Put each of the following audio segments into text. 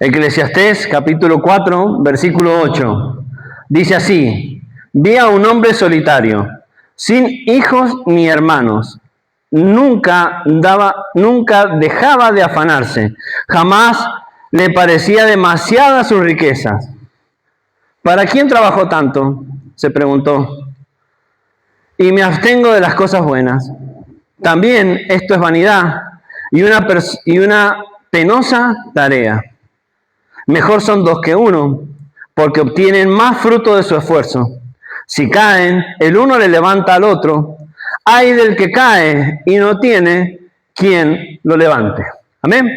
Eclesiastés capítulo 4, versículo 8. Dice así: vi a un hombre solitario, sin hijos ni hermanos. Nunca dejaba de afanarse. Jamás le parecía demasiadas sus riquezas. ¿Para quién trabajó tanto?, se preguntó. Y me abstengo de las cosas buenas. También esto es vanidad y una penosa tarea. Mejor son dos que uno, porque obtienen más fruto de su esfuerzo. Si caen, el uno le levanta al otro. Ay del que cae y no tiene quien lo levante. Amén.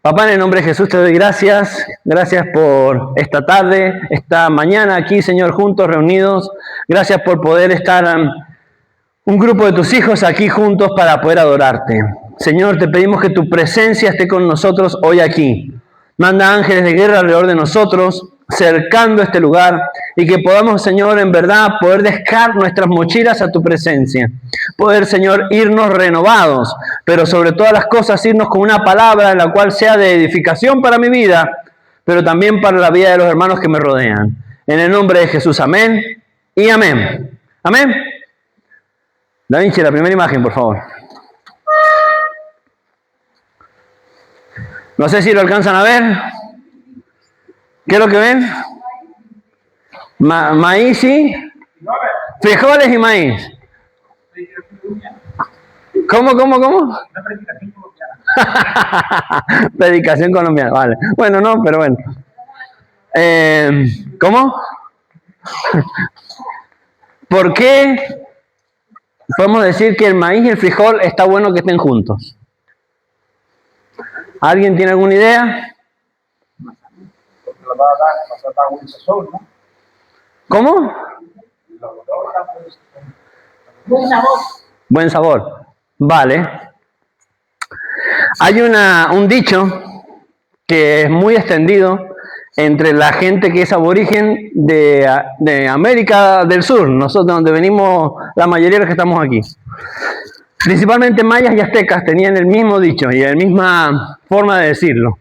Papá, en el nombre de Jesús te doy gracias. Gracias por esta tarde, esta mañana aquí, Señor, juntos, reunidos. Gracias por poder estar un grupo de tus hijos aquí juntos para poder adorarte. Señor, te pedimos que tu presencia esté con nosotros hoy aquí. Manda ángeles de guerra alrededor de nosotros, cercando este lugar, y que podamos, Señor, en verdad, poder dejar nuestras mochilas a tu presencia. Poder, Señor, irnos renovados, pero sobre todas las cosas irnos con una palabra en la cual sea de edificación para mi vida, pero también para la vida de los hermanos que me rodean. En el nombre de Jesús, amén y amén. Amén. Da Vinci, la primera imagen, por favor. No sé si lo alcanzan a ver. ¿Qué es lo que ven? Maíz y frijoles y maíz. ¿Cómo? Una predicación colombiana. Predicación colombiana, vale. Bueno, no, pero bueno. ¿Cómo? ¿Por qué podemos decir que el maíz y el frijol está bueno que estén juntos? ¿Alguien tiene alguna idea? ¿Cómo? Buen sabor. Buen sabor. Vale. Hay un dicho que es muy extendido entre la gente que es aborigen de América del Sur, nosotros donde venimos la mayoría de los que estamos aquí. Principalmente mayas y aztecas tenían el mismo dicho y la misma forma de decirlo.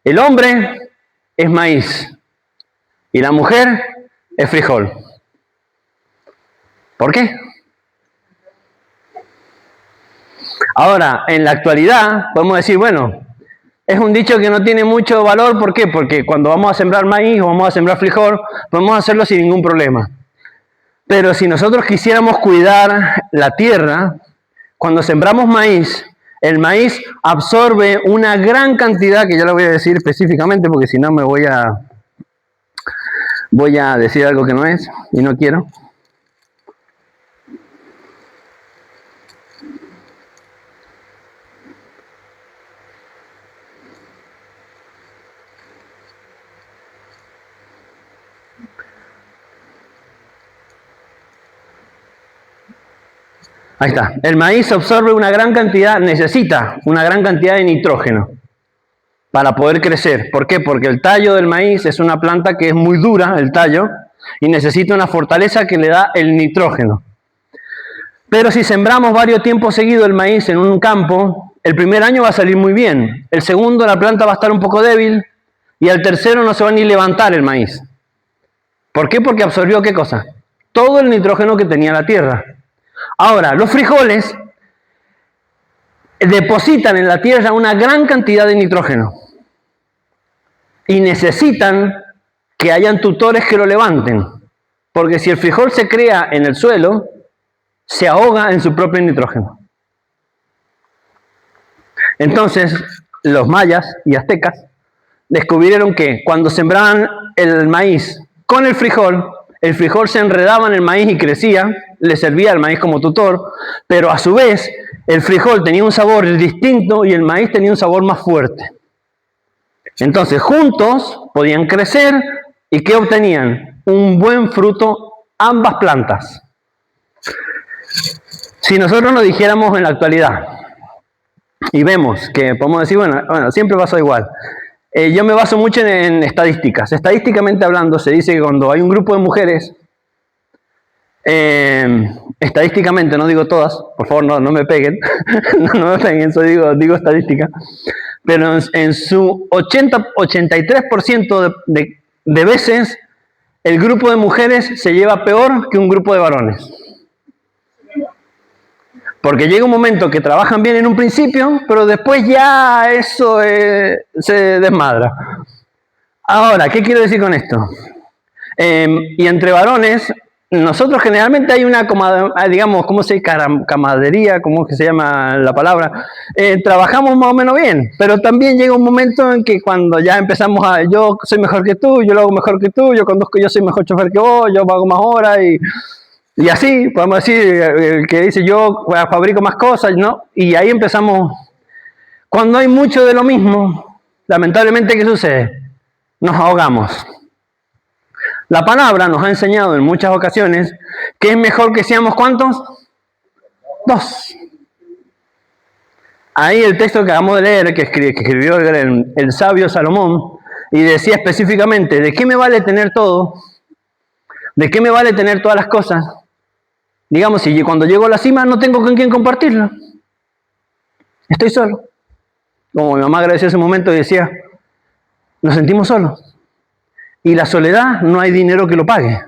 El hombre es maíz y la mujer es frijol. ¿Por qué? Ahora, en la actualidad, podemos decir, bueno, es un dicho que no tiene mucho valor. ¿Por qué? Porque cuando vamos a sembrar maíz o vamos a sembrar frijol, podemos hacerlo sin ningún problema. Pero si nosotros quisiéramos cuidar la tierra, cuando sembramos maíz, el maíz absorbe una gran cantidad, que ya lo voy a decir específicamente, porque si no me voy a decir algo que no es, y no quiero. Ahí está. El maíz absorbe una gran cantidad, necesita una gran cantidad de nitrógeno para poder crecer. ¿Por qué? Porque el tallo del maíz es una planta que es muy dura, el tallo, y necesita una fortaleza que le da el nitrógeno. Pero si sembramos varios tiempos seguidos el maíz en un campo, el primer año va a salir muy bien. El segundo la planta va a estar un poco débil y al tercero no se va ni a levantar el maíz. ¿Por qué? Porque absorbió ¿qué cosa? Todo el nitrógeno que tenía la tierra. Ahora, los frijoles depositan en la tierra una gran cantidad de nitrógeno y necesitan que hayan tutores que lo levanten, porque si el frijol se crea en el suelo, se ahoga en su propio nitrógeno. Entonces, los mayas y aztecas descubrieron que cuando sembraban el maíz con el frijol se enredaba en el maíz y crecía, le servía el maíz como tutor, pero a su vez el frijol tenía un sabor distinto y el maíz tenía un sabor más fuerte. Entonces juntos podían crecer y ¿qué obtenían? Un buen fruto ambas plantas. Si nosotros nos dijéramos en la actualidad y vemos que podemos decir, bueno, siempre pasa igual. Yo me baso mucho en estadísticas. Estadísticamente hablando, se dice que cuando hay un grupo de mujeres, estadísticamente, no digo todas, por favor no me peguen, no me peguen, eso digo estadística, pero en su 83% de veces el grupo de mujeres se lleva peor que un grupo de varones. Porque llega un momento que trabajan bien en un principio, pero después ya eso se desmadra. Ahora, ¿qué quiero decir con esto? Y entre varones, nosotros generalmente hay una, digamos, ¿cómo se dice? Camaradería, ¿cómo es que se llama la palabra? Trabajamos más o menos bien, pero también llega un momento en que cuando ya empezamos yo soy mejor que tú, yo lo hago mejor que tú, yo conduzco, yo soy mejor chofer que vos, yo hago más horas y así, podemos decir, el que dice yo fabrico más cosas, ¿no? Y ahí empezamos. Cuando hay mucho de lo mismo, lamentablemente, ¿qué sucede? Nos ahogamos. La palabra nos ha enseñado en muchas ocasiones que es mejor que seamos ¿cuántos? 2. Ahí el texto que acabamos de leer, que escribió el sabio Salomón, y decía específicamente, ¿de qué me vale tener todo? ¿De qué me vale tener todas las cosas? Digamos, si cuando llego a la cima no tengo con quién compartirlo. Estoy solo. Como mi mamá agradeció ese momento y decía, nos sentimos solos. Y la soledad no hay dinero que lo pague.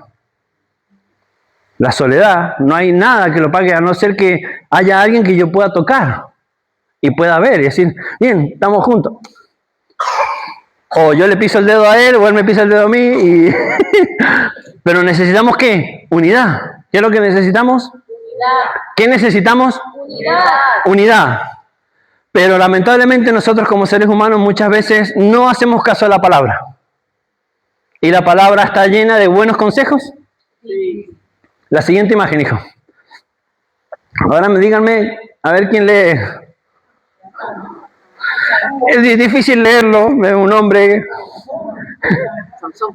La soledad no hay nada que lo pague a no ser que haya alguien que yo pueda tocar y pueda ver y decir, bien, estamos juntos. O yo le piso el dedo a él o él me pisa el dedo a mí. Pero necesitamos ¿qué? Unidad. ¿Qué es lo que necesitamos? Unidad. ¿Qué necesitamos? Unidad. Unidad. Pero lamentablemente nosotros como seres humanos muchas veces no hacemos caso a la palabra. ¿Y la palabra está llena de buenos consejos? Sí. La siguiente imagen, hijo. Ahora díganme, a ver quién lee. Es difícil leerlo, es un hombre.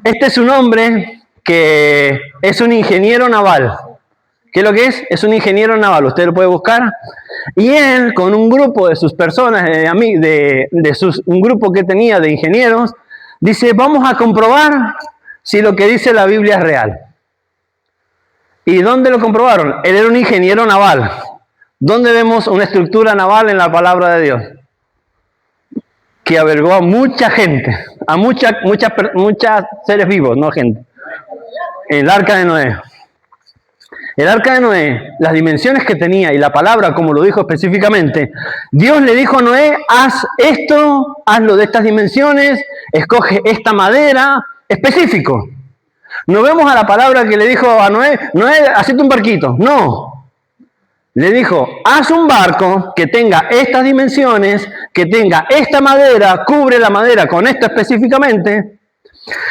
Este es un hombre que es un ingeniero naval. ¿Qué es lo que es? Es un ingeniero naval, usted lo puede buscar. Y él, con un grupo de sus personas, un grupo que tenía de ingenieros, dice, vamos a comprobar si lo que dice la Biblia es real. ¿Y dónde lo comprobaron? Él era un ingeniero naval. ¿Dónde vemos una estructura naval en la palabra de Dios? Que albergó a mucha gente, a muchas seres vivos, no gente. El arca de Noé. El arca de Noé, las dimensiones que tenía y la palabra, como lo dijo específicamente, Dios le dijo a Noé, haz esto, hazlo de estas dimensiones, escoge esta madera, específico. No vemos a la palabra que le dijo a Noé, Noé, hacete un barquito. No. Le dijo, haz un barco que tenga estas dimensiones, que tenga esta madera, cubre la madera con esto específicamente.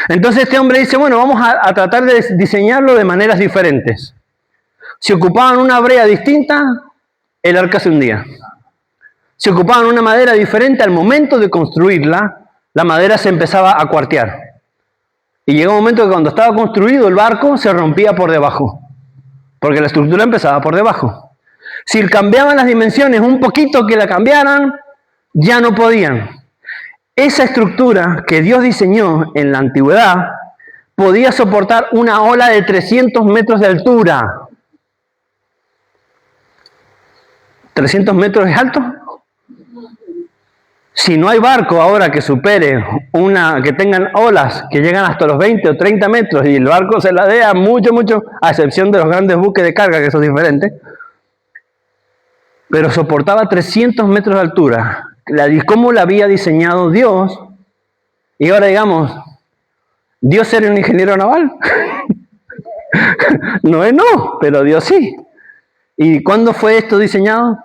Entonces este hombre dice, bueno, vamos a tratar de diseñarlo de maneras diferentes. Si ocupaban una brea distinta, el arca se hundía. Si ocupaban una madera diferente, al momento de construirla, la madera se empezaba a cuartear. Y llegó un momento que cuando estaba construido el barco se rompía por debajo, porque la estructura empezaba por debajo. Si cambiaban las dimensiones un poquito que la cambiaran, ya no podían. Esa estructura que Dios diseñó en la antigüedad podía soportar una ola de 300 metros de altura. ¿300 metros es alto? Si no hay barco ahora que supere que tengan olas que llegan hasta los 20 o 30 metros y el barco se ladea mucho, a excepción de los grandes buques de carga, que son diferentes, pero soportaba 300 metros de altura. ¿Cómo la había diseñado Dios? Y ahora digamos, ¿Dios era un ingeniero naval? Noé no, pero Dios sí. ¿Y cuándo fue esto diseñado?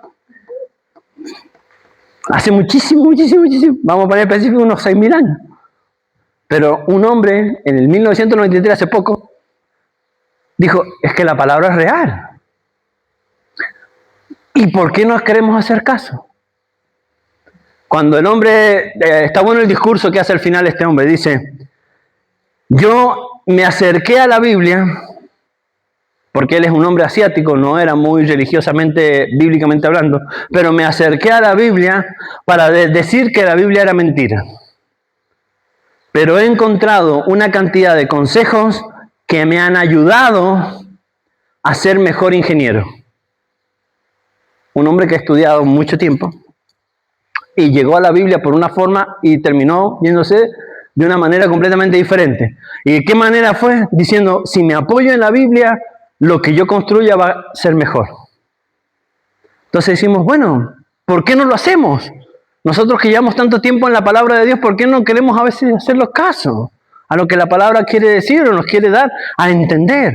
Hace muchísimo. Vamos a poner específico unos 6.000 años. Pero un hombre en el 1993, hace poco, dijo, es que la palabra es real. ¿Y por qué no queremos hacer caso? Cuando el hombre, está bueno el discurso que hace al final este hombre, dice, yo me acerqué a la Biblia, porque él es un hombre asiático, no era muy religiosamente, bíblicamente hablando, pero me acerqué a la Biblia para decir que la Biblia era mentira. Pero he encontrado una cantidad de consejos que me han ayudado a ser mejor ingeniero. Un hombre que ha estudiado mucho tiempo y llegó a la Biblia por una forma y terminó yéndose de una manera completamente diferente. ¿Y de qué manera fue? Diciendo, si me apoyo en la Biblia, lo que yo construya va a ser mejor. Entonces decimos, bueno, ¿por qué no lo hacemos? Nosotros que llevamos tanto tiempo en la palabra de Dios, ¿por qué no queremos a veces hacerle caso a lo que la palabra quiere decir o nos quiere dar a entender?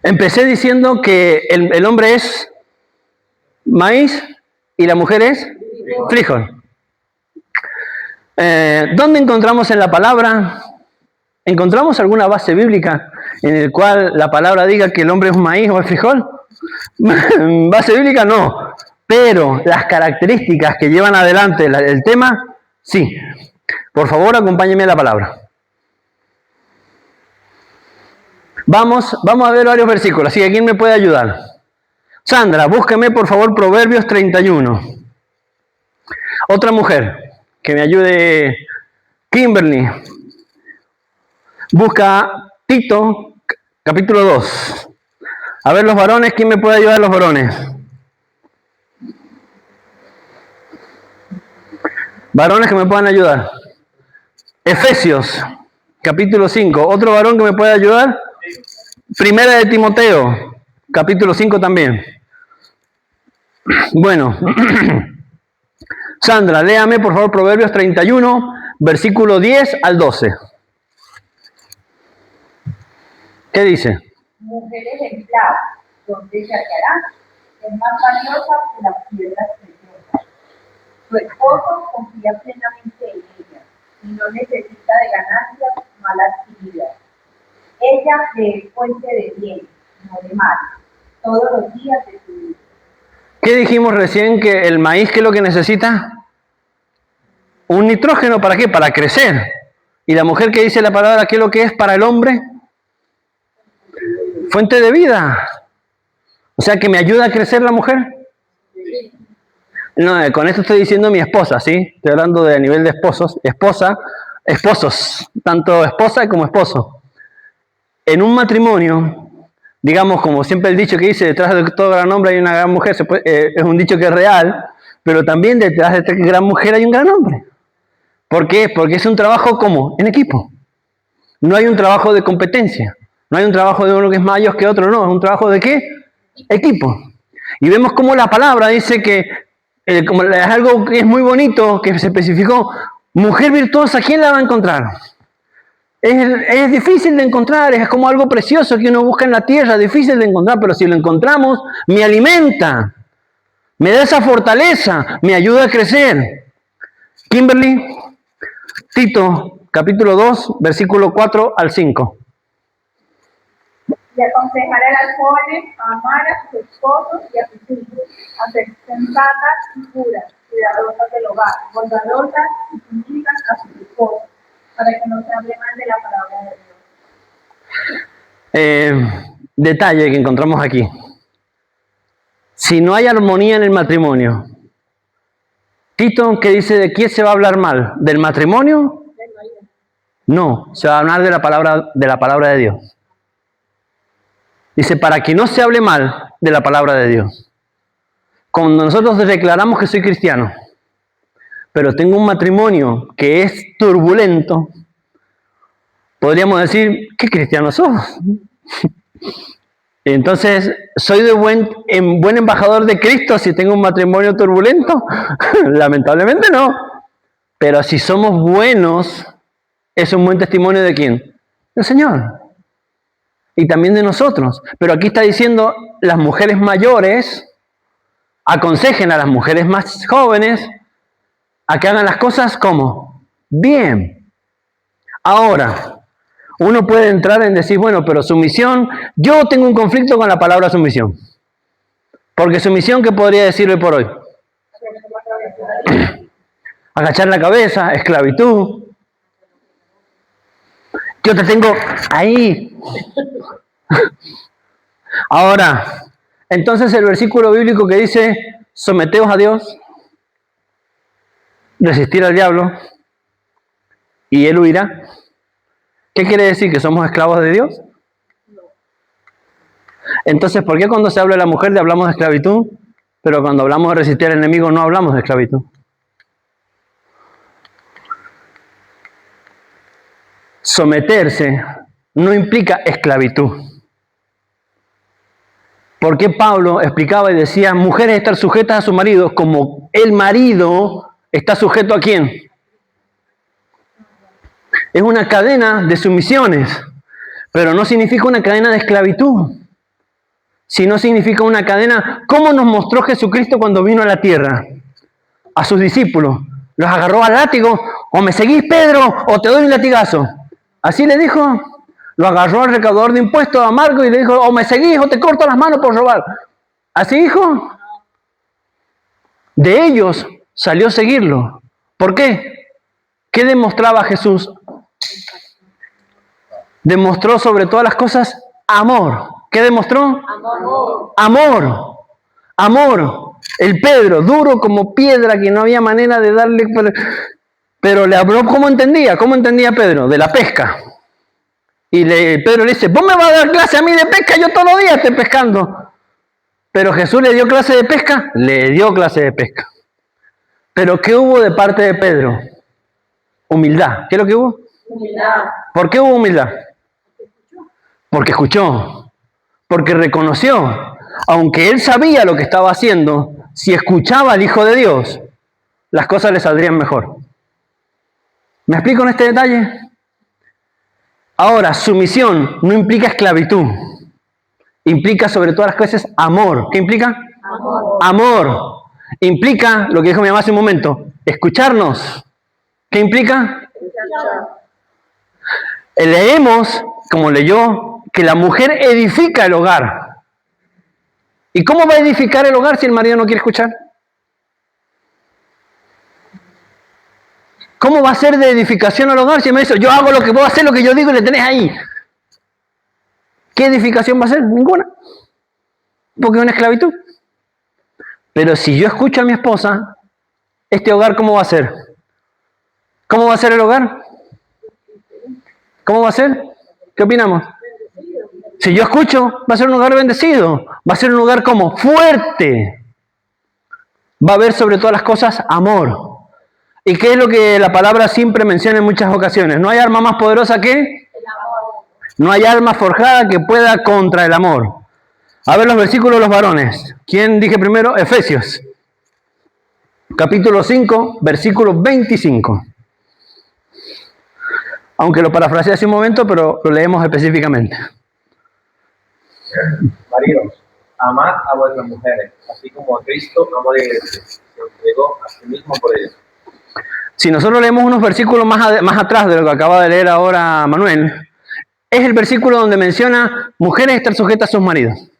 Empecé diciendo que el hombre es maíz y la mujer es frijol. ¿Dónde encontramos en la palabra? ¿Encontramos alguna base bíblica en la cual la palabra diga que el hombre es un maíz o es frijol? Base bíblica no, pero las características que llevan adelante el tema, sí. Por favor, acompáñenme a la palabra. Vamos a ver varios versículos, así que ¿quién me puede ayudar? Sandra, búsqueme por favor Proverbios 31. Otra mujer, que me ayude, Kimberly. Busca Tito, capítulo 2. A ver los varones, ¿quién me puede ayudar a los varones? Varones que me puedan ayudar. Efesios, capítulo 5. ¿Otro varón que me pueda ayudar? Primera de Timoteo, capítulo 5 también. Bueno, Sandra, léame por favor Proverbios 31, versículo 10 al 12. ¿Qué dice? Mujer ejemplar, donde se hallará, es más valiosa que las piedras preciosas. Su esposo confía plenamente en ella y no necesita de ganancias mal adquiridas. Ella le es fuente de bien, no de mal, todos los días de su vida. ¿Qué dijimos recién? Que el maíz, ¿qué es lo que necesita? Un nitrógeno, ¿para qué? Para crecer. ¿Y la mujer que dice la palabra, qué es lo que es para el hombre? Fuente de vida. O sea, que me ayuda a crecer la mujer. No, con esto estoy diciendo mi esposa, ¿sí? Estoy hablando de a nivel de esposos. Esposos, tanto esposa como esposo. En un matrimonio, digamos, como siempre el dicho que dice, detrás de todo gran hombre hay una gran mujer, es un dicho que es real, pero también detrás de esta gran mujer hay un gran hombre. ¿Por qué? Porque es un trabajo como en equipo. No hay un trabajo de competencia. No hay un trabajo de uno que es mayor que otro, no. Es un trabajo de ¿qué? Equipo. Y vemos cómo la palabra dice que como es algo que es muy bonito, que se especificó, mujer virtuosa, ¿quién la va a encontrar? Es difícil de encontrar, es como algo precioso que uno busca en la tierra, difícil de encontrar, pero si lo encontramos, me alimenta, me da esa fortaleza, me ayuda a crecer. Kimberly, Tito, capítulo 2, versículo 4 al 5. Y aconsejar a las jóvenes a amar a sus esposos y a sus hijos, a ser sensatas y puras, cuidadosas del hogar, bondadosas y sumisas a sus esposos, para que no se hable mal de la palabra de Dios. Detalle que encontramos aquí. Si no hay armonía en el matrimonio, Tito, ¿qué dice? ¿De quién se va a hablar mal? ¿Del matrimonio? No, se va a hablar de la palabra de Dios. Dice, para que no se hable mal de la palabra de Dios. Cuando nosotros declaramos que soy cristiano, pero tengo un matrimonio que es turbulento, podríamos decir, ¿qué cristiano sos? Entonces, ¿soy buen embajador de Cristo si tengo un matrimonio turbulento? Lamentablemente no. Pero si somos buenos, es un buen testimonio ¿de quién? Del Señor. Y también de nosotros. Pero aquí está diciendo, las mujeres mayores aconsejen a las mujeres más jóvenes a que hagan las cosas como bien. Ahora, uno puede entrar en decir, bueno, pero sumisión, yo tengo un conflicto con la palabra sumisión. Porque sumisión, ¿qué podría decirle por hoy? Agachar la cabeza, esclavitud. Yo te tengo ahí. Ahora, entonces el versículo bíblico que dice, someteos a Dios, resistir al diablo, y él huirá. ¿Qué quiere decir? ¿Que somos esclavos de Dios? Entonces, ¿por qué cuando se habla de la mujer hablamos de esclavitud? Pero cuando hablamos de resistir al enemigo no hablamos de esclavitud. Someterse no implica esclavitud. Porque Pablo explicaba y decía, mujeres estar sujetas a sus maridos como el marido está sujeto ¿a quién? Es una cadena de sumisiones, pero no significa una cadena de esclavitud, sino significa una cadena, ¿cómo nos mostró Jesucristo cuando vino a la tierra? A sus discípulos, los agarró al látigo, o me seguís Pedro, o te doy un latigazo. Así le dijo, lo agarró al recaudador de impuestos a Marco y le dijo, o me seguís o te corto las manos por robar. Así dijo. De ellos salió a seguirlo. ¿Por qué? ¿Qué demostraba Jesús? Demostró sobre todas las cosas amor. ¿Qué demostró? Amor. Amor. Amor. El Pedro, duro como piedra, que no había manera de darle... Pero le habló, ¿cómo entendía? ¿Cómo entendía Pedro? De la pesca. Y Pedro le dice, vos me vas a dar clase a mí de pesca, yo todos los días estoy pescando. Pero Jesús le dio clase de pesca, le dio clase de pesca. Pero ¿qué hubo de parte de Pedro? Humildad. ¿Qué es lo que hubo? Humildad. ¿Por qué hubo humildad? Porque escuchó, porque reconoció. Aunque él sabía lo que estaba haciendo, si escuchaba al Hijo de Dios, las cosas le saldrían mejor. ¿Me explico en este detalle? Ahora, sumisión no implica esclavitud. Implica sobre todas las cosas amor. ¿Qué implica? Amor. Amor. Implica, lo que dijo mi mamá hace un momento, escucharnos. ¿Qué implica? Leemos, como leyó, que la mujer edifica el hogar. ¿Y cómo va a edificar el hogar si el marido no quiere escuchar? ¿Cómo va a ser de edificación al hogar si me dice, yo hago lo que puedo hacer, lo que yo digo y le tenés ahí? ¿Qué edificación va a ser? Ninguna. Porque es una esclavitud. Pero si yo escucho a mi esposa, ¿este hogar cómo va a ser? ¿Cómo va a ser el hogar? ¿Cómo va a ser? ¿Qué opinamos? Si yo escucho, va a ser un hogar bendecido. Va a ser un hogar como fuerte. Va a haber sobre todas las cosas amor. ¿Y qué es lo que la palabra siempre menciona en muchas ocasiones? No hay arma más poderosa que... El amor. No hay arma forjada que pueda contra el amor. A ver los versículos de los varones. ¿Quién dije primero? Efesios. Capítulo 5, versículo 25. Aunque lo parafraseé hace un momento, pero lo leemos específicamente. Maridos, amad a vuestras mujeres, así como a Cristo amó la iglesia, se entregó a sí mismo por ella. Si nosotros leemos unos versículos más atrás de lo que acaba de leer ahora Manuel, es el versículo donde menciona mujeres estar sujetas a sus maridos.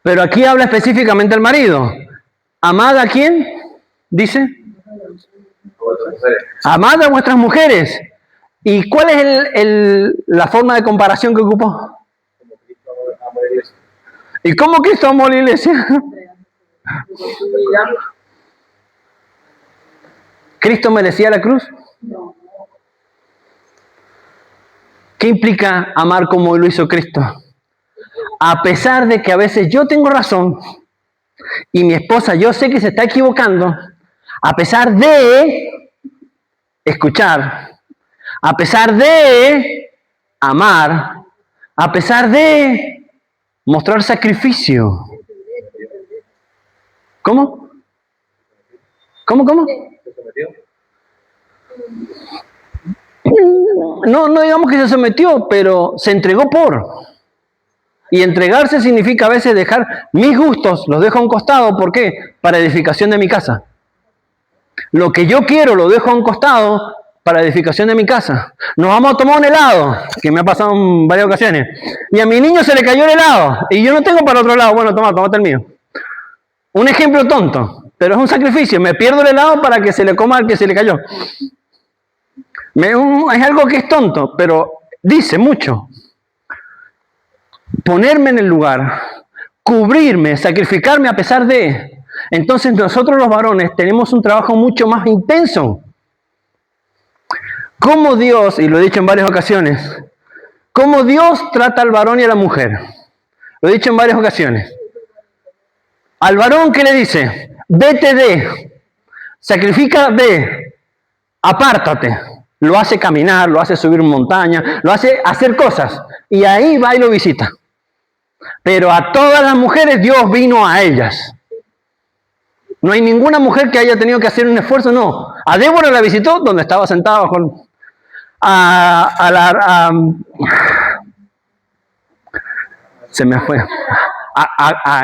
Pero aquí habla específicamente al marido. ¿Amad a quién? Dice. A vuestras mujeres. Amad a vuestras mujeres. ¿Y cuál es la forma de comparación que ocupó? Como Cristo amó la iglesia. ¿Y cómo Cristo amó a la iglesia? ¿Cristo merecía la cruz? No. ¿Qué implica amar como lo hizo Cristo? A pesar de que a veces yo tengo razón y mi esposa yo sé que se está equivocando, a pesar de escuchar, a pesar de amar, a pesar de mostrar sacrificio. ¿Cómo? ¿Cómo? ¿Se sometió? No digamos que se sometió, pero se entregó por. Y entregarse significa a veces dejar mis gustos, los dejo a un costado. ¿Por qué? Para edificación de mi casa. Lo que yo quiero lo dejo a un costado para edificación de mi casa. Nos vamos a tomar un helado, que me ha pasado en varias ocasiones. Y a mi niño se le cayó el helado. Y yo no tengo para otro lado. Bueno, tómate el mío. Un ejemplo tonto, pero es un sacrificio. Me pierdo el helado para que se le coma al que se le cayó. Es algo que es tonto, pero dice mucho. Ponerme en el lugar, cubrirme, sacrificarme a pesar de... Entonces nosotros los varones tenemos un trabajo mucho más intenso. Como Dios, y lo he dicho en varias ocasiones, cómo Dios trata al varón y a la mujer. Lo he dicho en varias ocasiones. Al varón, ¿qué le dice? Vete de, sacrifica de, apártate. Lo hace caminar, lo hace subir montaña, lo hace hacer cosas. Y ahí va y lo visita. Pero a todas las mujeres Dios vino a ellas. No hay ninguna mujer que haya tenido que hacer un esfuerzo, no. A Débora la visitó donde estaba sentada bajo... se me fue.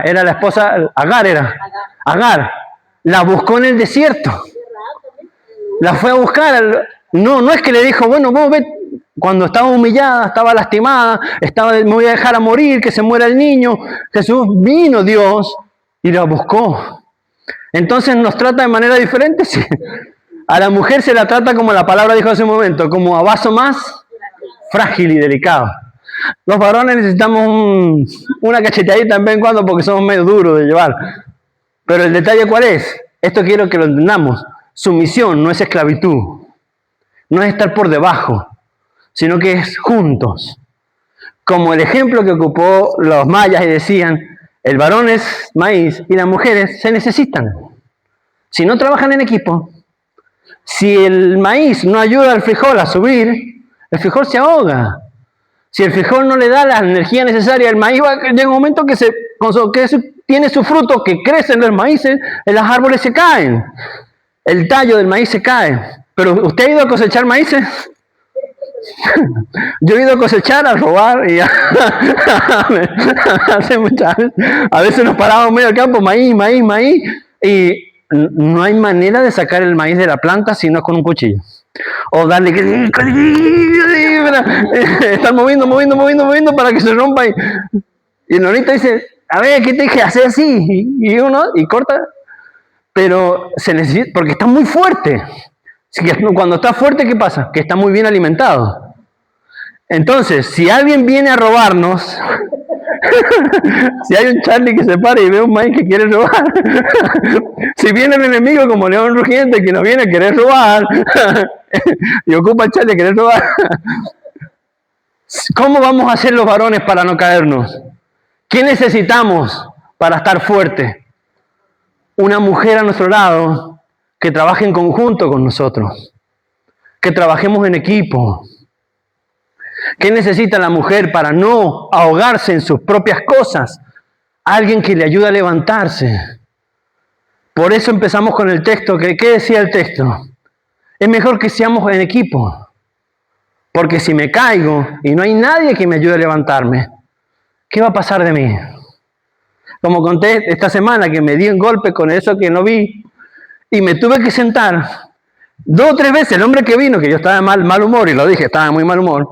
Era la esposa, Agar. La buscó en el desierto. La fue a buscar. No es que le dijo, bueno, vos ve. Cuando estaba humillada, estaba lastimada, me voy a dejar a morir, que se muera el niño. Jesús vino Dios y la buscó. Entonces nos trata de manera diferente. Sí. A la mujer se la trata como la palabra dijo hace un momento, como a vaso más frágil y delicado. Los varones necesitamos una cacheteadita en vez en cuando porque somos medio duros de llevar. Pero el detalle ¿cuál es? Esto quiero que lo entendamos. Sumisión no es esclavitud. No es estar por debajo, sino que es juntos. Como el ejemplo que ocupó los mayas y decían, el varón es maíz y las mujeres se necesitan. Si no trabajan en equipo, si el maíz no ayuda al frijol a subir, el frijol se ahoga. Si el frijol no le da la energía necesaria, el maíz llega un momento que tiene su fruto, que crecen los maíces, los árboles se caen. El tallo del maíz se cae. Pero ¿usted ha ido a cosechar maíces? Yo he ido a cosechar, a robar y hace muchas veces. A veces nos parábamos medio del campo, maíz, y no hay manera de sacar el maíz de la planta si no es con un cuchillo. O darle que estar moviendo para que se rompa y Norita dice, a ver, ¿qué te dije? Hacer así y corta, pero se necesita, porque está muy fuerte. Cuando está fuerte, ¿qué pasa? Que está muy bien alimentado. Entonces, si alguien viene a robarnos, si hay un Charlie que se para y ve un maíz que quiere robar, si viene el enemigo como león rugiente que nos viene a querer robar, y ocupa el Charlie a querer robar, ¿cómo vamos a hacer los varones para no caernos? ¿Qué necesitamos para estar fuertes? Una mujer a nuestro lado que trabaje en conjunto con nosotros, que trabajemos en equipo. ¿Qué necesita la mujer para no ahogarse en sus propias cosas? Alguien que le ayude a levantarse. Por eso empezamos con el texto. ¿Qué decía el texto? Es mejor que seamos en equipo. Porque si me caigo y no hay nadie que me ayude a levantarme, ¿qué va a pasar de mí? Como conté esta semana que me di un golpe con eso que no vi y me tuve que sentar 2 o 3 veces. El hombre que vino, que yo estaba de mal humor y lo dije, estaba de muy mal humor,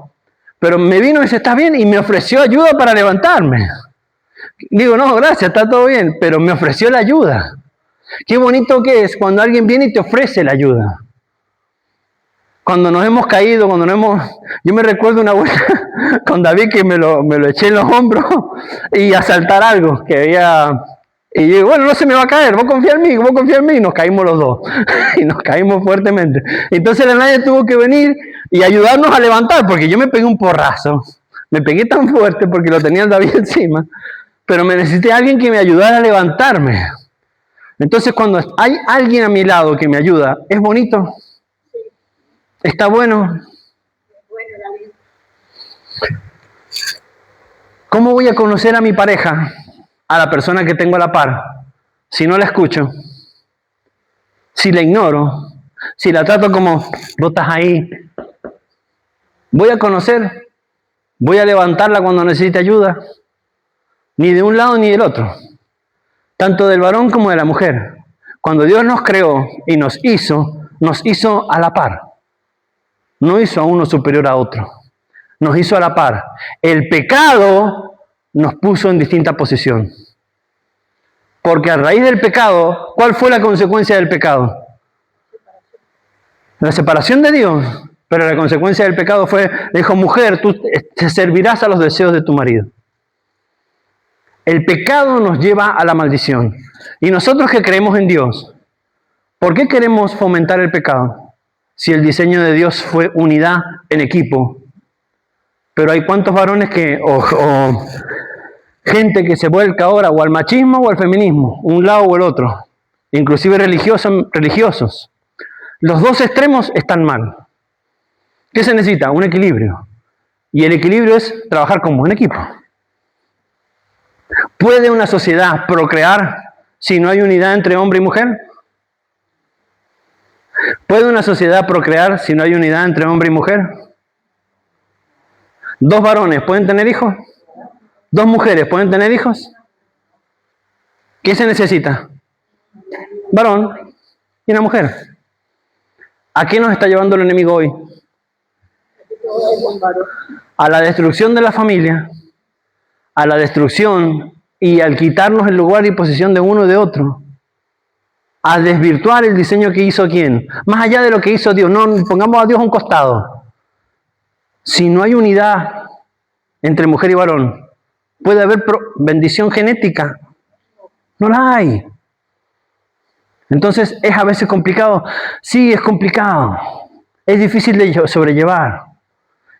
pero me vino y dice, ¿estás bien? Y me ofreció ayuda para levantarme. Digo, no, gracias, está todo bien, pero me ofreció la ayuda. Qué bonito que es cuando alguien viene y te ofrece la ayuda. Cuando nos hemos caído, Yo me recuerdo una vuelta con David que me lo eché en los hombros y a saltar algo que había... Y yo digo, bueno, no se me va a caer, vos confía en mí, y nos caímos los dos. Y nos caímos fuertemente. Entonces la nadie tuvo que venir y ayudarnos a levantar, porque yo me pegué un porrazo. Me pegué tan fuerte porque lo tenía el David encima, pero me necesité a alguien que me ayudara a levantarme. Entonces cuando hay alguien a mi lado que me ayuda, es bonito. Está bueno. ¿Cómo voy a conocer a mi pareja, a la persona que tengo a la par, si no la escucho? Si la ignoro, si la trato como, vos estás ahí. ¿Voy a conocer? ¿Voy a levantarla cuando necesite ayuda? Ni de un lado ni del otro. Tanto del varón como de la mujer. Cuando Dios nos creó y nos hizo a la par. No hizo a uno superior a otro. Nos hizo a la par. El pecado nos puso en distinta posición. Porque a raíz del pecado, ¿cuál fue la consecuencia del pecado? La separación de Dios. Pero la consecuencia del pecado fue, le dijo, mujer, tú te servirás a los deseos de tu marido. El pecado nos lleva a la maldición. Y nosotros que creemos en Dios, ¿por qué queremos fomentar el pecado? Si el diseño de Dios fue unidad en equipo. Pero hay cuantos varones que gente que se vuelca ahora o al machismo o al feminismo, un lado o el otro, inclusive religiosos. Los dos extremos están mal. ¿Qué se necesita? Un equilibrio. Y el equilibrio es trabajar como un equipo. ¿Puede una sociedad procrear si no hay unidad entre hombre y mujer? ¿Puede una sociedad procrear si no hay unidad entre hombre y mujer? ¿Dos varones pueden tener hijos? ¿Dos mujeres pueden tener hijos? ¿Qué se necesita? Varón y una mujer. ¿A qué nos está llevando el enemigo hoy? A la destrucción de la familia, a la destrucción y al quitarnos el lugar y posición de uno y de otro, a desvirtuar el diseño que hizo quién, más allá de lo que hizo Dios. No pongamos a Dios a un costado. Si no hay unidad entre mujer y varón, ¿puede haber bendición genética? No la hay. Entonces, ¿es a veces complicado? Sí, es complicado. Es difícil de sobrellevar.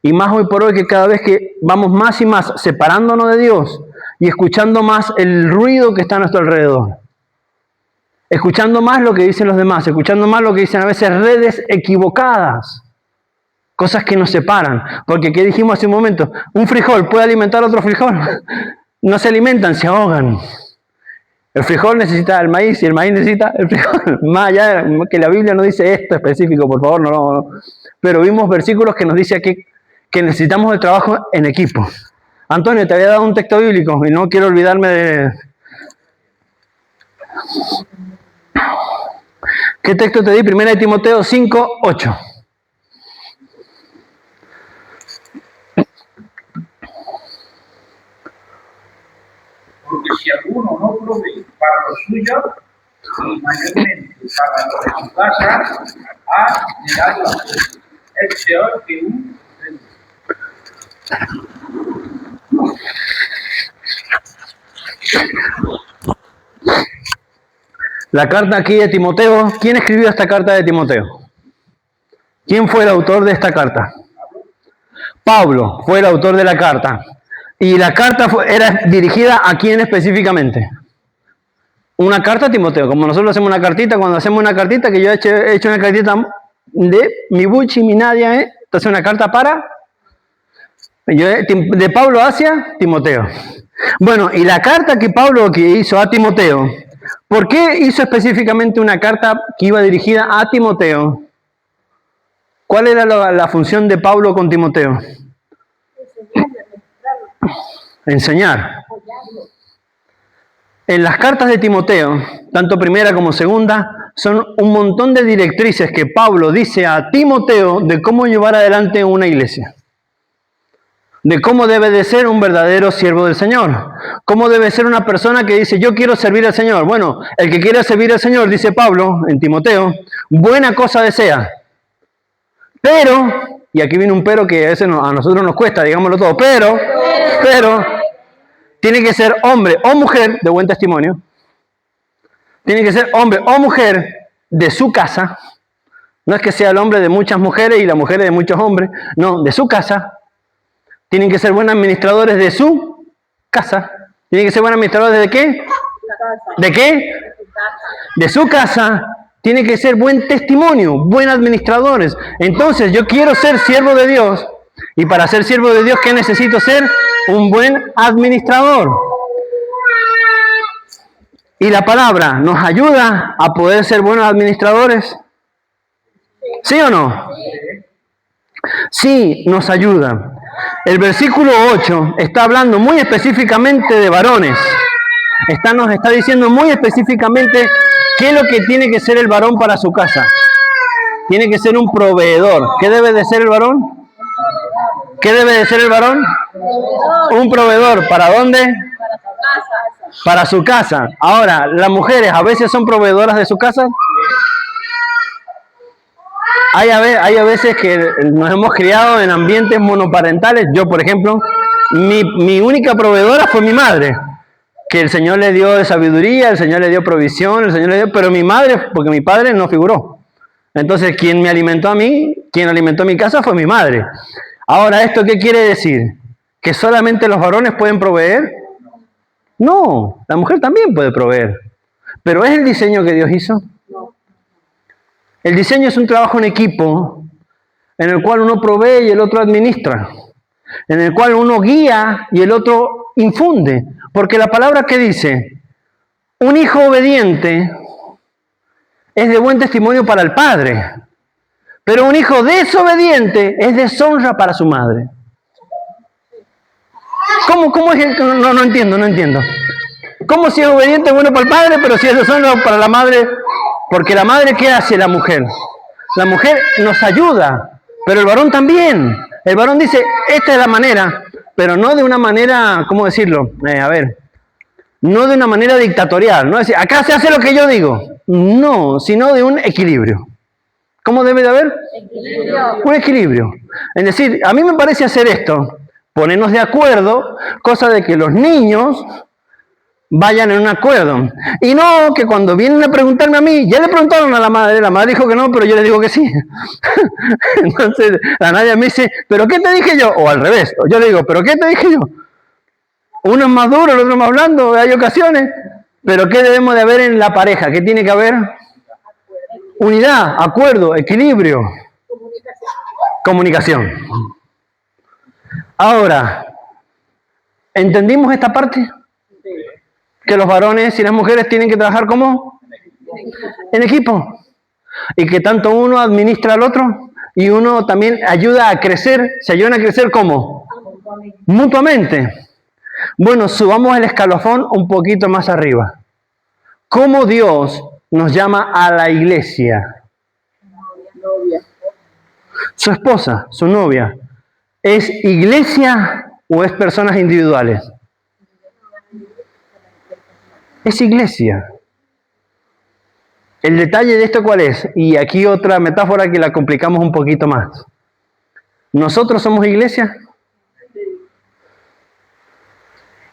Y más hoy por hoy, que cada vez que vamos más y más separándonos de Dios y escuchando más el ruido que está a nuestro alrededor. Escuchando más lo que dicen los demás, escuchando más lo que dicen a veces redes equivocadas. Cosas que nos separan. Porque, ¿qué dijimos hace un momento? ¿Un frijol puede alimentar a otro frijol? No se alimentan, se ahogan. El frijol necesita el maíz y el maíz necesita el frijol. Más allá de que la Biblia no dice esto específico, por favor, no. Pero vimos versículos que nos dice que necesitamos el trabajo en equipo. Antonio, te había dado un texto bíblico y no quiero olvidarme de... ¿Qué texto te di? 1 Timoteo 5, 8. Porque si alguno no provee para lo suyo, y mayormente para lo de su casa, ha negado la fe. Es peor que un La carta aquí de Timoteo. ¿Quién escribió esta carta de Timoteo? ¿Quién fue el autor de esta carta? Pablo fue el autor de la carta. Y la carta era dirigida a quién específicamente. Una carta a Timoteo. Como nosotros hacemos una cartita, cuando hacemos una cartita, que yo he hecho una cartita de mi Buchi, mi Nadia, entonces una carta para... de Pablo hacia Timoteo. Bueno, y la carta que Pablo hizo a Timoteo, ¿por qué hizo específicamente una carta que iba dirigida a Timoteo? ¿Cuál era la función de Pablo con Timoteo? Enseñar. En las cartas de Timoteo, tanto primera como segunda, son un montón de directrices que Pablo dice a Timoteo de cómo llevar adelante una iglesia. De cómo debe de ser un verdadero siervo del Señor. Cómo debe ser una persona que dice, yo quiero servir al Señor. Bueno, el que quiera servir al Señor, dice Pablo en Timoteo, buena cosa desea. Pero, y aquí viene un pero que a veces a nosotros nos cuesta, digámoslo todo, pero, tiene que ser hombre o mujer de buen testimonio. Tiene que ser hombre o mujer de su casa. No es que sea el hombre de muchas mujeres y las mujeres de muchos hombres. No, de su casa. Tienen que ser buenos administradores de su casa. Tienen que ser buenos administradores ¿de qué? ¿De qué? De su casa. Tiene que ser buen testimonio, buenos administradores. Entonces, yo quiero ser siervo de Dios. Y para ser siervo de Dios, ¿qué necesito ser? Un buen administrador. Y la palabra nos ayuda a poder ser buenos administradores. ¿Sí o no? Sí, nos ayuda. El versículo 8 está hablando muy específicamente de varones. Nos está diciendo muy específicamente qué es lo que tiene que ser el varón para su casa. Tiene que ser un proveedor. ¿Qué debe de ser el varón? ¿Qué debe de ser el varón? Un proveedor. ¿Para dónde? Para su casa. Ahora, las mujeres a veces son proveedoras de su casa. Hay a veces que nos hemos criado en ambientes monoparentales. Yo, por ejemplo, mi única proveedora fue mi madre. Que el Señor le dio de sabiduría, el Señor le dio provisión, el Señor le dio... Pero mi madre, porque mi padre no figuró. Entonces, quien me alimentó a mí, quien alimentó mi casa fue mi madre. Ahora, ¿esto qué quiere decir? ¿Que solamente los varones pueden proveer? No, la mujer también puede proveer. Pero ¿es el diseño que Dios hizo? El diseño es un trabajo en equipo en el cual uno provee y el otro administra, en el cual uno guía y el otro infunde. Porque la palabra que dice, un hijo obediente es de buen testimonio para el padre, pero un hijo desobediente es deshonra para su madre. ¿Cómo es que no entiendo? ¿Cómo si es obediente es bueno para el padre, pero si es deshonra para la madre? Porque la madre, ¿qué hace la mujer? La mujer nos ayuda, pero el varón también. El varón dice, esta es la manera, pero no de una manera, ¿cómo decirlo? No de una manera dictatorial, no decir, acá se hace lo que yo digo. No, sino de un equilibrio. ¿Cómo debe de haber? Equilibrio. Un equilibrio. Es decir, a mí me parece hacer esto, ponernos de acuerdo, cosa de que los niños vayan en un acuerdo. Y no que cuando vienen a preguntarme a mí, ya le preguntaron a la madre dijo que no, pero yo le digo que sí. Entonces, la Nadia me dice, ¿pero qué te dije yo? O al revés, yo le digo, ¿pero qué te dije yo? Uno es más duro, el otro es más blando, hay ocasiones. Pero ¿qué debemos de haber en la pareja? ¿Qué tiene que haber? Unidad, acuerdo, equilibrio. Comunicación. Ahora, ¿entendimos esta parte? Que los varones y las mujeres tienen que trabajar ¿cómo? En equipo. Y que tanto uno administra al otro y uno también ayuda a crecer. ¿Se ayudan a crecer cómo? Mutuamente. Bueno, subamos el escalafón un poquito más arriba. ¿Cómo Dios nos llama a la iglesia? Su esposa, su novia, ¿es iglesia o es personas individuales? Es iglesia. El detalle de esto ¿cuál es? Y aquí otra metáfora que la complicamos un poquito más. ¿Nosotros somos iglesia?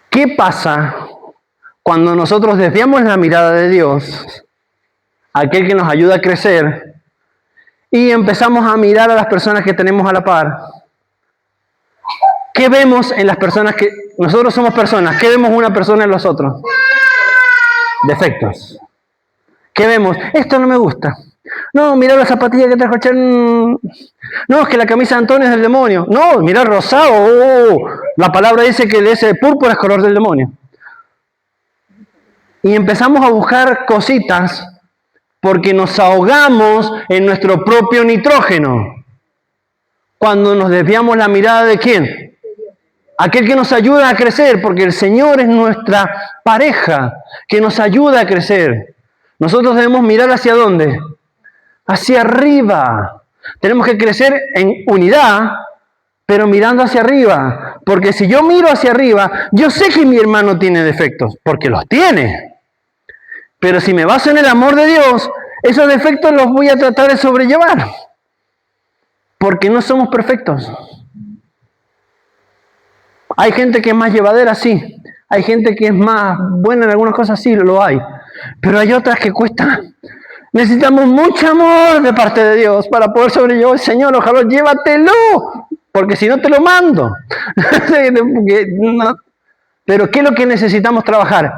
¿Qué pasa cuando nosotros desviamos la mirada de Dios, aquel que nos ayuda a crecer, y empezamos a mirar a las personas que tenemos a la par? ¿Qué vemos en las personas que... Nosotros somos personas, ¿qué vemos una persona en los otros? Defectos. ¿Qué vemos? Esto no me gusta. No, mira la zapatilla que trajo Chen. No, es que la camisa de Antonio es del demonio. No, mira el rosado. La palabra dice que ese púrpura es color del demonio. Y empezamos a buscar cositas porque nos ahogamos en nuestro propio nitrógeno. Cuando nos desviamos la mirada de ¿quién? Aquel que nos ayuda a crecer, porque el Señor es nuestra pareja que nos ayuda a crecer. Nosotros debemos mirar hacia ¿dónde? Hacia arriba. Tenemos que crecer en unidad, pero mirando hacia arriba. Porque si yo miro hacia arriba, yo sé que mi hermano tiene defectos, porque los tiene. Pero si me baso en el amor de Dios, esos defectos los voy a tratar de sobrellevar. Porque no somos perfectos. Hay gente que es más llevadera, sí. Hay gente que es más buena en algunas cosas, sí, lo hay. Pero hay otras que cuestan. Necesitamos mucho amor de parte de Dios para poder sobrellevar. Señor, ojalá llévatelo, porque si no te lo mando. Pero ¿qué es lo que necesitamos trabajar?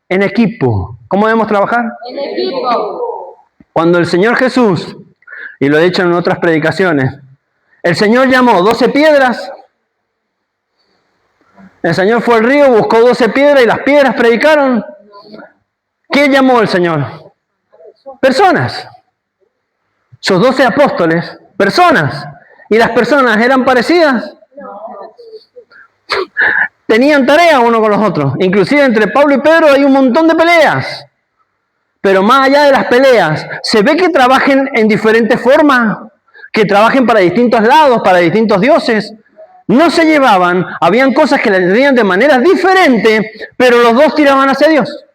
En equipo. ¿Cómo debemos trabajar? En equipo. Cuando el Señor Jesús, y lo he dicho en otras predicaciones, el Señor llamó 12 piedras. El Señor fue al río, buscó 12 piedras y las piedras predicaron. ¿Qué llamó el Señor? Personas. Sus 12 apóstoles, personas. ¿Y las personas eran parecidas? Tenían tarea uno con los otros. Inclusive entre Pablo y Pedro hay un montón de peleas. Pero más allá de las peleas, se ve que trabajen en diferentes formas, que trabajen para distintos lados, para distintos dioses. No se llevaban, habían cosas que las tenían de manera diferente, pero los dos tiraban hacia Dios.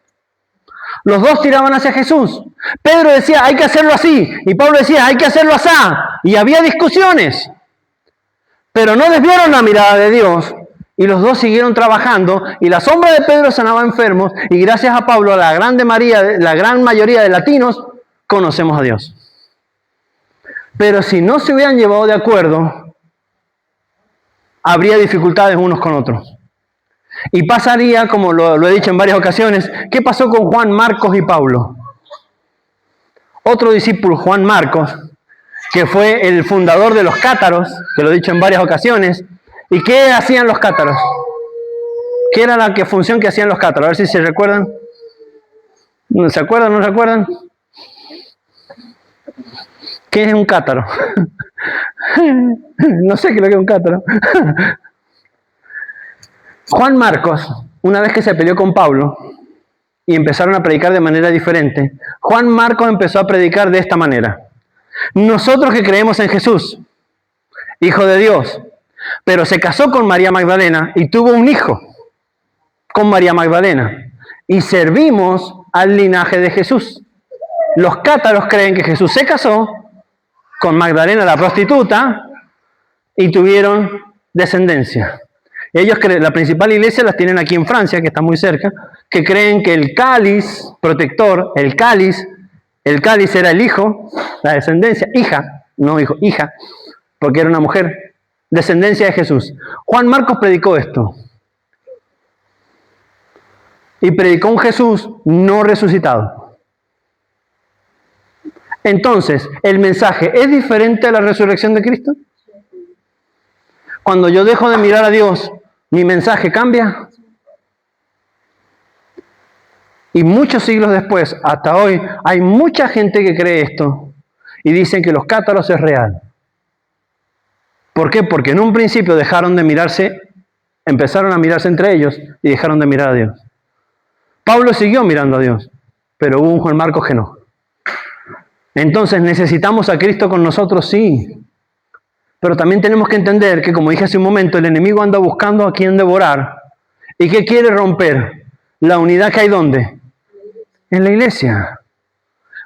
Los dos tiraban hacia Jesús. Pedro decía, hay que hacerlo así. Y Pablo decía, hay que hacerlo así. Y había discusiones. Pero no desviaron la mirada de Dios. Y los dos siguieron trabajando. Y la sombra de Pedro sanaba enfermos. Y gracias a Pablo, la gran mayoría de latinos, conocemos a Dios. Pero si no se hubieran llevado de acuerdo, habría dificultades unos con otros. Y pasaría, como lo he dicho en varias ocasiones, ¿qué pasó con Juan, Marcos y Pablo? Otro discípulo, Juan Marcos, que fue el fundador de los cátaros, que lo he dicho en varias ocasiones. ¿Y qué hacían los cátaros? ¿Qué era la función que hacían los cátaros? A ver si se recuerdan. ¿No se acuerdan? ¿No se acuerdan? ¿Qué es un cátaro? No sé qué es lo que es un cátaro. Juan Marcos, una vez que se peleó con Pablo y empezaron a predicar de manera diferente, Juan Marcos empezó a predicar de esta manera. Nosotros que creemos en Jesús, Hijo de Dios, pero se casó con María Magdalena y tuvo un hijo con María Magdalena y servimos al linaje de Jesús. Los cátaros creen que Jesús se casó con Magdalena la prostituta y tuvieron descendencia. Ellos creen, la principal iglesia las tienen aquí en Francia, que está muy cerca, que creen que el cáliz protector, el cáliz era el hijo, la descendencia, hija, no hijo, hija, porque era una mujer, descendencia de Jesús. Juan Marcos predicó esto. Y predicó un Jesús no resucitado. Entonces, ¿el mensaje es diferente a la resurrección de Cristo? Cuando yo dejo de mirar a Dios, ¿mi mensaje cambia? Y muchos siglos después, hasta hoy, hay mucha gente que cree esto y dicen que los cátaros es real. ¿Por qué? Porque en un principio dejaron de mirarse, empezaron a mirarse entre ellos y dejaron de mirar a Dios. Pablo siguió mirando a Dios, pero hubo un Juan Marcos que no. Entonces, ¿necesitamos a Cristo con nosotros? Sí. Pero también tenemos que entender que, como dije hace un momento, el enemigo anda buscando a quien devorar. ¿Y qué quiere romper? La unidad que hay ¿dónde? En la iglesia.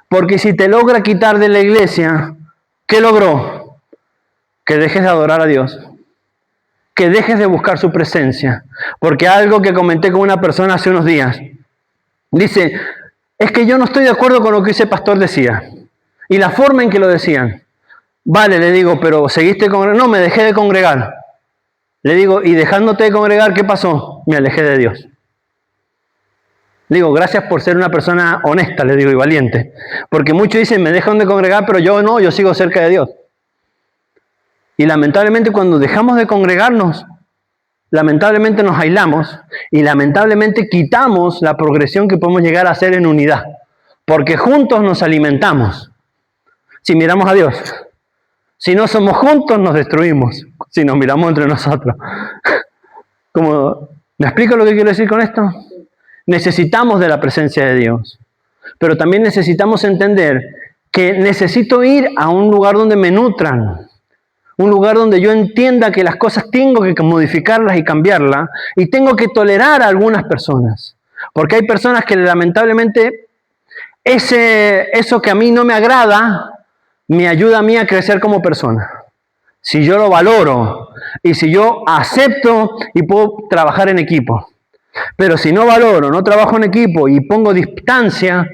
Porque si te logra quitar de la iglesia, ¿qué logró? Que dejes de adorar a Dios. Que dejes de buscar su presencia. Porque algo que comenté con una persona hace unos días. Dice, es que yo no estoy de acuerdo con lo que ese pastor decía. Y la forma en que lo decían. Vale, le digo, pero ¿seguiste congregando? No, me dejé de congregar. Le digo, y dejándote de congregar, ¿qué pasó? Me alejé de Dios. Le digo, gracias por ser una persona honesta, le digo, y valiente. Porque muchos dicen, me dejan de congregar, pero yo no, yo sigo cerca de Dios. Y lamentablemente cuando dejamos de congregarnos, lamentablemente nos aislamos y lamentablemente quitamos la progresión que podemos llegar a hacer en unidad. Porque juntos nos alimentamos. Si miramos a Dios. Si no somos juntos, nos destruimos. Si nos miramos entre nosotros. ¿Me explico lo que quiero decir con esto? Necesitamos de la presencia de Dios. Pero también necesitamos entender que necesito ir a un lugar donde me nutran. Un lugar donde yo entienda que las cosas tengo que modificarlas y cambiarlas. Y tengo que tolerar a algunas personas. Porque hay personas que lamentablemente eso que a mí no me agrada me ayuda a mí a crecer como persona. Si yo lo valoro y si yo acepto y puedo trabajar en equipo. Pero si no valoro, no trabajo en equipo y pongo distancia,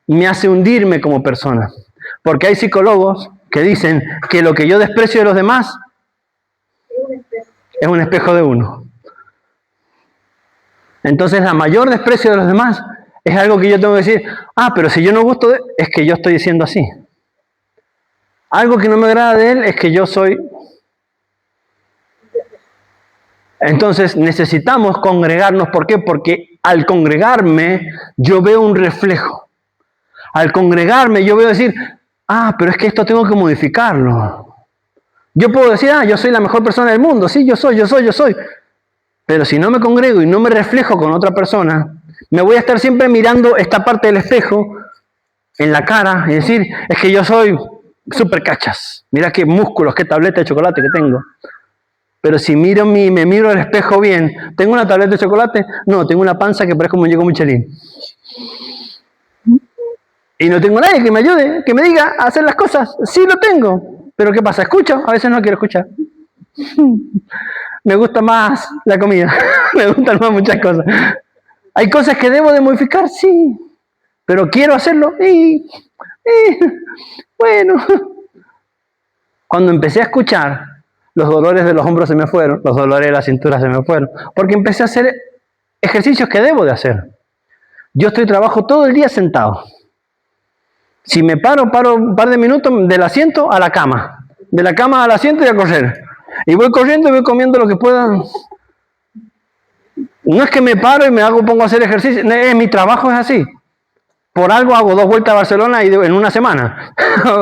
me hace hundirme como persona. Porque hay psicólogos que dicen que lo que yo desprecio de los demás es un espejo de uno. Entonces, la mayor desprecio de los demás es algo que yo tengo que decir, pero si yo no gusto de él, es que yo estoy diciendo así. Algo que no me agrada de él es que yo soy. Entonces necesitamos congregarnos. ¿Por qué? Porque al congregarme yo veo un reflejo. Al congregarme yo veo decir, pero es que esto tengo que modificarlo. Yo puedo decir, yo soy la mejor persona del mundo. Sí, yo soy. Pero si no me congrego y no me reflejo con otra persona, me voy a estar siempre mirando esta parte del espejo en la cara y decir, es que yo soy súper cachas. Mira qué músculos, qué tableta de chocolate que tengo. Pero si me miro al espejo bien, ¿tengo una tableta de chocolate? No, tengo una panza que parece un muñeco Michelin. Y no tengo nadie que me ayude, que me diga a hacer las cosas. Sí lo tengo. Pero ¿qué pasa? ¿Escucho? A veces no quiero escuchar. Me gusta más la comida. Me gustan más muchas cosas. ¿Hay cosas que debo de modificar? Sí. Pero quiero hacerlo. Bueno. Cuando empecé a escuchar, los dolores de los hombros se me fueron, los dolores de la cintura se me fueron, porque empecé a hacer ejercicios que debo de hacer. Yo trabajo todo el día sentado. Si me paro un par de minutos del asiento a la cama, de la cama al asiento y a correr. Y voy corriendo y voy comiendo lo que pueda. No es que me paro y pongo a hacer ejercicio, mi trabajo es así. Por algo hago 2 vueltas a Barcelona en una semana.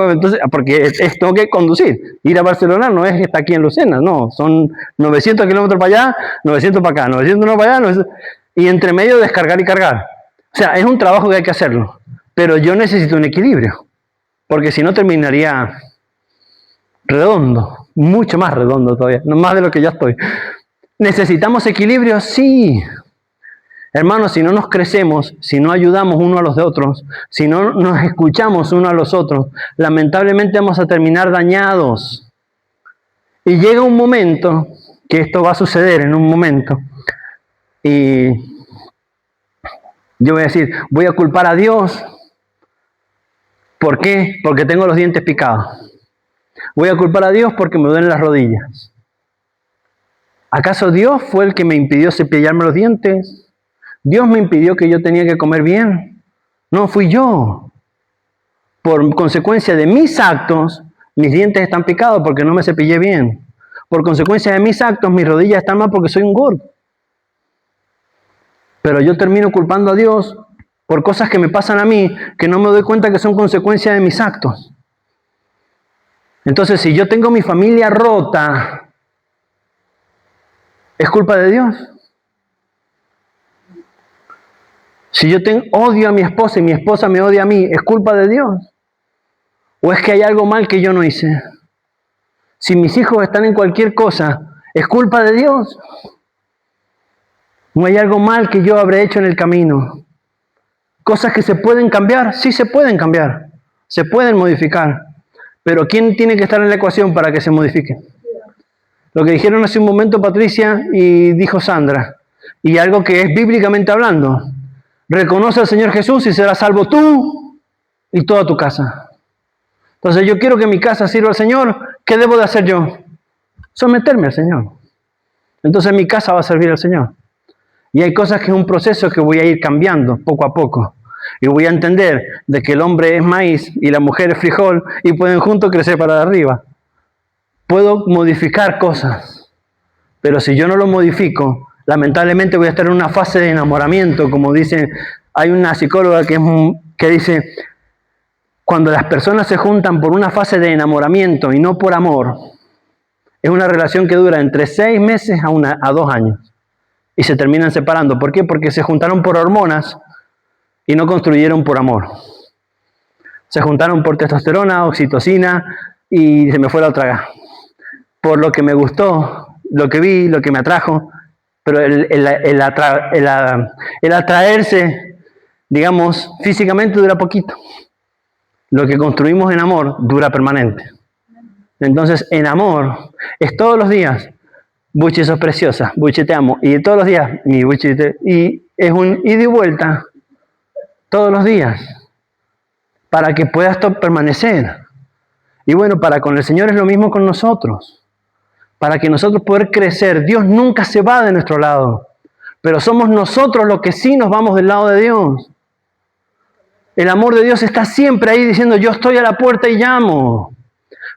Entonces, porque tengo que conducir. Ir a Barcelona no es que está aquí en Lucena, no. Son 900 kilómetros para allá, 900 para acá, 900 para allá, 900, y entre medio descargar y cargar. O sea, es un trabajo que hay que hacerlo. Pero yo necesito un equilibrio. Porque si no terminaría redondo. Mucho más redondo todavía. No más de lo que ya estoy. ¿Necesitamos equilibrio? Sí. Hermanos, si no nos crecemos, si no ayudamos uno a los otros, si no nos escuchamos uno a los otros, lamentablemente vamos a terminar dañados. Y llega un momento, que esto va a suceder en un momento, y yo voy a decir, voy a culpar a Dios. ¿Por qué? Porque tengo los dientes picados. Voy a culpar a Dios porque me duelen las rodillas. ¿Acaso Dios fue el que me impidió cepillarme los dientes? ¿Dios me impidió que yo tenía que comer bien? No, fui yo. Por consecuencia de mis actos, mis dientes están picados porque no me cepillé bien. Por consecuencia de mis actos, mis rodillas están mal porque soy un gordo. Pero yo termino culpando a Dios por cosas que me pasan a mí, que no me doy cuenta que son consecuencia de mis actos. Entonces, si yo tengo mi familia rota, ¿es culpa de Dios? Si yo odio a mi esposa y mi esposa me odia a mí, ¿es culpa de Dios? ¿O es que hay algo mal que yo no hice? Si mis hijos están en cualquier cosa, ¿es culpa de Dios? ¿No hay algo mal que yo habré hecho en el camino? ¿Cosas que se pueden cambiar? Sí se pueden cambiar, se pueden modificar. Pero ¿quién tiene que estar en la ecuación para que se modifique? Lo que dijeron hace un momento Patricia y dijo Sandra, y algo que es bíblicamente hablando. Reconoce al Señor Jesús y serás salvo tú y toda tu casa. Entonces yo quiero que mi casa sirva al Señor. ¿Qué debo de hacer yo? Someterme al Señor. Entonces mi casa va a servir al Señor. Y hay cosas que es un proceso que voy a ir cambiando poco a poco. Y voy a entender de que el hombre es maíz y la mujer es frijol y pueden juntos crecer para arriba. Puedo modificar cosas. Pero si yo no lo modifico, lamentablemente voy a estar en una fase de enamoramiento, como dicen, hay una psicóloga que dice, cuando las personas se juntan por una fase de enamoramiento y no por amor, es una relación que dura entre 6 meses a 2 años y se terminan separando. ¿Por qué? Porque se juntaron por hormonas y no construyeron por amor. Se juntaron por testosterona, oxitocina y se me fue la otra. Por lo que me gustó, lo que vi, lo que me atrajo. Pero el atraerse, digamos, físicamente dura poquito. Lo que construimos en amor dura permanente. Entonces, en amor es todos los días, Buchi, sos preciosa, Buchi, te amo. Y todos los días, mi Buchi, y es un ida y vuelta todos los días para que puedas permanecer. Y bueno, para con el Señor es lo mismo con nosotros. Para que nosotros poder crecer, Dios nunca se va de nuestro lado, pero somos nosotros los que sí nos vamos del lado de Dios. El amor de Dios está siempre ahí diciendo, yo estoy a la puerta y llamo,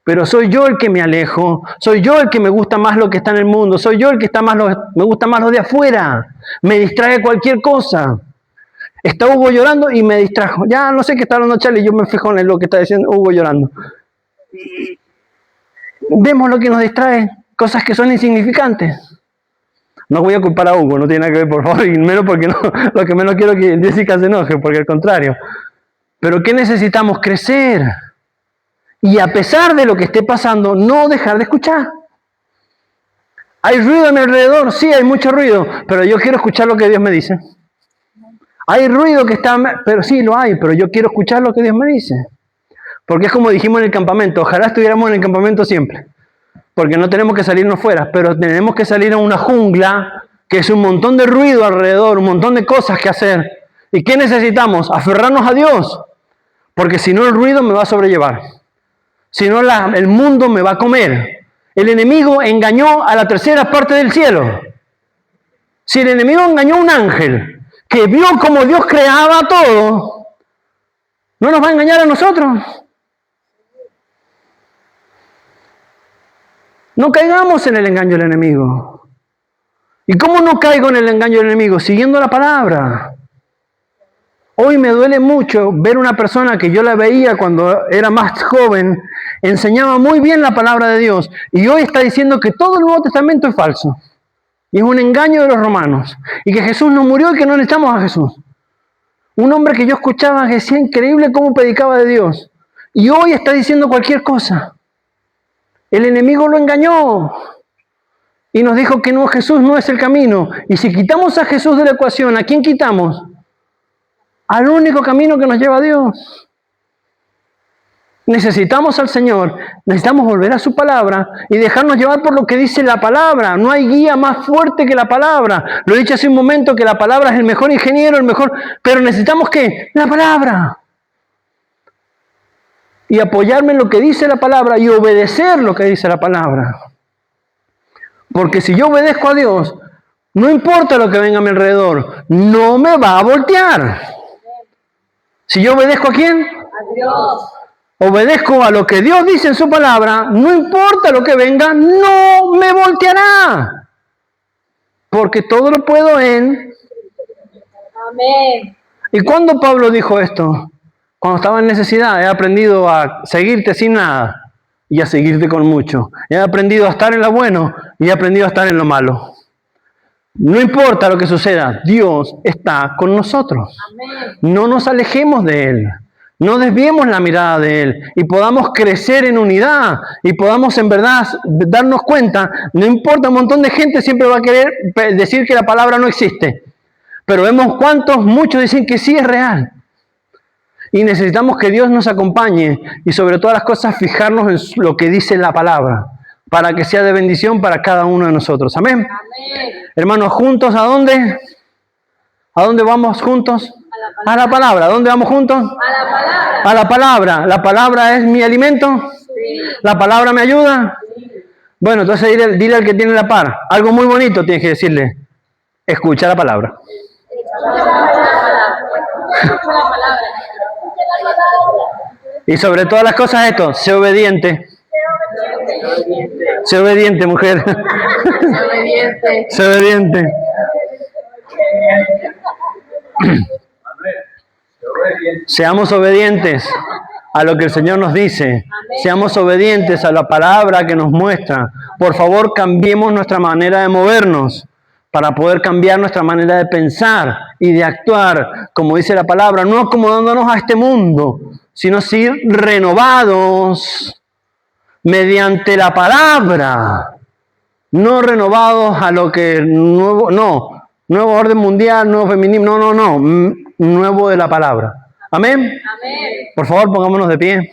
pero soy yo el que me alejo, soy yo el que me gusta más lo que está en el mundo, soy yo el que me gusta más lo de afuera, me distrae cualquier cosa. Está Hugo llorando y me distrajo, ya no sé qué está hablando Charlie, yo me fijo en lo que está diciendo Hugo llorando. Vemos lo que nos distrae. Cosas que son insignificantes. No voy a culpar a Hugo, no tiene nada que ver, por favor, y menos porque no, lo que menos quiero que Jessica se enoje, porque al contrario. Pero ¿qué necesitamos? Crecer. Y a pesar de lo que esté pasando, no dejar de escuchar. ¿Hay ruido a mi alrededor? Sí, hay mucho ruido, pero yo quiero escuchar lo que Dios me dice. Hay ruido que está, pero sí lo hay, pero yo quiero escuchar lo que Dios me dice. Porque es como dijimos en el campamento, ojalá estuviéramos en el campamento siempre. Porque no tenemos que salirnos fuera, pero tenemos que salir a una jungla que es un montón de ruido alrededor, un montón de cosas que hacer. ¿Y qué necesitamos? Aferrarnos a Dios, porque si no el ruido me va a sobrellevar. Si no el mundo me va a comer. El enemigo engañó a la tercera parte del cielo. Si el enemigo engañó a un ángel que vio cómo Dios creaba todo, ¿no nos va a engañar a nosotros? No caigamos en el engaño del enemigo. ¿Y cómo no caigo en el engaño del enemigo? Siguiendo la palabra. Hoy me duele mucho ver una persona que yo la veía cuando era más joven, enseñaba muy bien la palabra de Dios, y hoy está diciendo que todo el Nuevo Testamento es falso. Y es un engaño de los romanos. Y que Jesús no murió y que no necesitamos a Jesús. Un hombre que yo escuchaba que decía increíble cómo predicaba de Dios. Y hoy está diciendo cualquier cosa. El enemigo lo engañó. Y nos dijo que no, Jesús no es el camino. Y si quitamos a Jesús de la ecuación, ¿a quién quitamos? Al único camino que nos lleva a Dios. Necesitamos al Señor, necesitamos volver a su palabra y dejarnos llevar por lo que dice la palabra. No hay guía más fuerte que la palabra. Lo he dicho hace un momento que la palabra es el mejor ingeniero, el mejor, pero necesitamos ¿qué? La palabra. Y apoyarme en lo que dice la palabra y obedecer lo que dice la palabra. Porque si yo obedezco a Dios, no importa lo que venga a mi alrededor, no me va a voltear. Si yo obedezco ¿a quién? A Dios. Obedezco a lo que Dios dice en su palabra, no importa lo que venga, no me volteará. Porque todo lo puedo en... Amén. ¿Y cuándo Pablo dijo esto? Cuando estaba en necesidad. He aprendido a seguirte sin nada y a seguirte con mucho. He aprendido a estar en lo bueno y he aprendido a estar en lo malo. No importa lo que suceda, Dios está con nosotros. Amén. No nos alejemos de Él. No desviemos la mirada de Él y podamos crecer en unidad y podamos en verdad darnos cuenta, no importa, un montón de gente siempre va a querer decir que la palabra no existe, pero vemos muchos dicen que sí es real. Y necesitamos que Dios nos acompañe y sobre todas las cosas fijarnos en lo que dice la palabra para que sea de bendición para cada uno de nosotros. Amén. Amén. Hermanos, juntos, ¿a dónde? ¿A dónde vamos juntos? A la palabra. ¿A dónde vamos juntos? A la palabra. A la palabra. ¿La palabra es mi alimento? Sí. ¿La palabra me ayuda? Bueno, entonces dile al que tiene la par. Algo muy bonito tienes que decirle. Escucha la palabra. Y sobre todas las cosas esto, sé obediente. Sé obediente, mujer. Sé obediente. Seamos obedientes a lo que el Señor nos dice. Seamos obedientes a la palabra que nos muestra. Por favor, cambiemos nuestra manera de movernos para poder cambiar nuestra manera de pensar y de actuar, como dice la palabra, no acomodándonos a este mundo, sino ser renovados mediante la palabra. No renovados a lo que nuevo, no. Nuevo orden mundial, nuevo feminismo, no. Nuevo de la palabra. Amén. Amén. Por favor, pongámonos de pie.